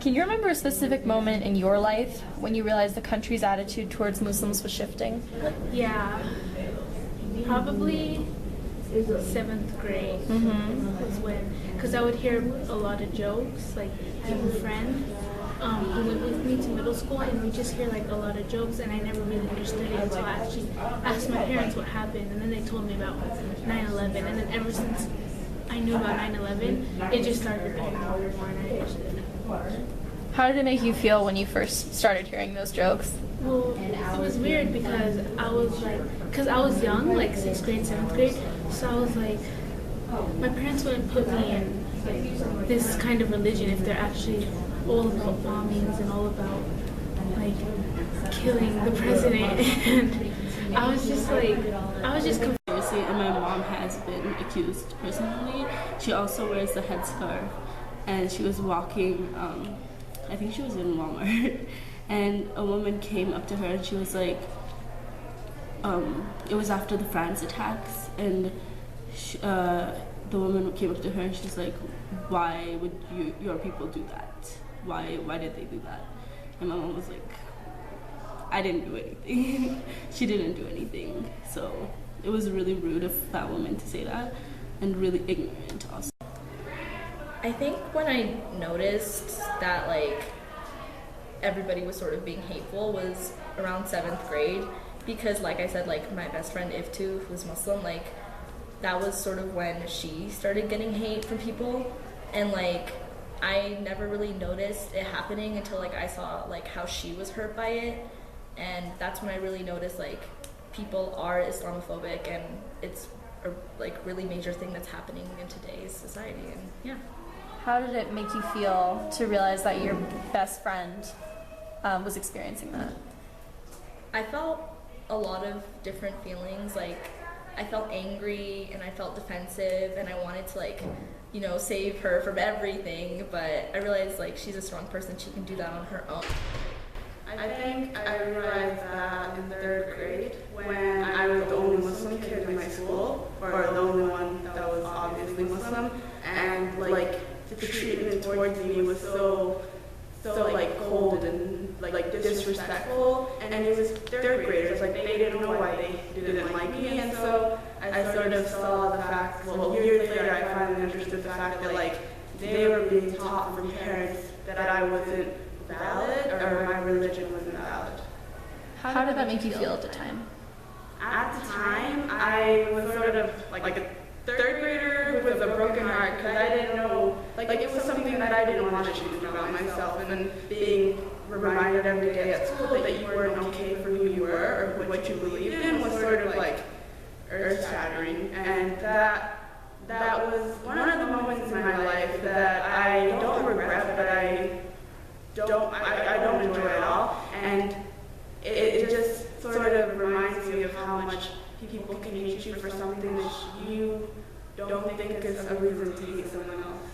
Can you remember a specific moment in your life when you realized the country's attitude towards Muslims was shifting? Yeah, probably 7th grade was when, because I would hear a lot of jokes. Like, I have a friend who went with me to middle school, and we just hear like a lot of jokes, and I never really understood it until I actually asked my parents what happened, and then they told me about 9/11, and then ever since I knew about 9/11, it just started becoming more and more, and I understood it. How did it make you feel when you first started hearing those jokes? Well, it was weird because I was young, like 6th grade, 7th grade, so I was like, my parents wouldn't put me in like this kind of religion if they're actually all about bombings and all about like killing the president. And I was just confused. And my mom has been accused personally. She also wears the headscarf, and she was walking, I think she was in Walmart, and a woman came up to her and she was like, it was after the France attacks, and the woman came up to her and she's like, why would your people do that? Why did they do that? And my mom was like, I didn't do anything. She didn't do anything. So it was really rude of that woman to say that, and really ignorant also. I think when I noticed that like everybody was sort of being hateful was around 7th grade, because like I said, like my best friend Iftu, who's Muslim, like that was sort of when she started getting hate from people, and like I never really noticed it happening until like I saw like how she was hurt by it, and that's when I really noticed like people are Islamophobic, and it's a like really major thing that's happening in today's society. And yeah. How did it make you feel to realize that your best friend was experiencing that? I felt a lot of different feelings. Like I felt angry and I felt defensive, and I wanted to like, you know, save her from everything, but I realized like she's a strong person, she can do that on her own. I think I realized that in 3rd grade when I was the only Muslim kid in my school, or the only one that was obviously Muslim, and like the treatment towards me was so like cold and like disrespectful, and it was 3rd graders, like they didn't know why they didn't like me, and so I sort of saw the fact, well, years later I finally understood the fact that like they were being taught from parents that I wasn't valid, or my religion wasn't valid. How did that make you feel at the time? At the time, I was sort of like a 3rd grader with a broken heart, because I didn't know, like it was something that I didn't want to choose about myself, and then being reminded every day at school that you weren't okay for who you were or what you believed in was sort of like earth-shattering, and that was one of the moments in my life that I don't regret, but I don't enjoy at all, and it just sort of reminds me of how much people can hate you for something that you don't think is a reason to hate someone else.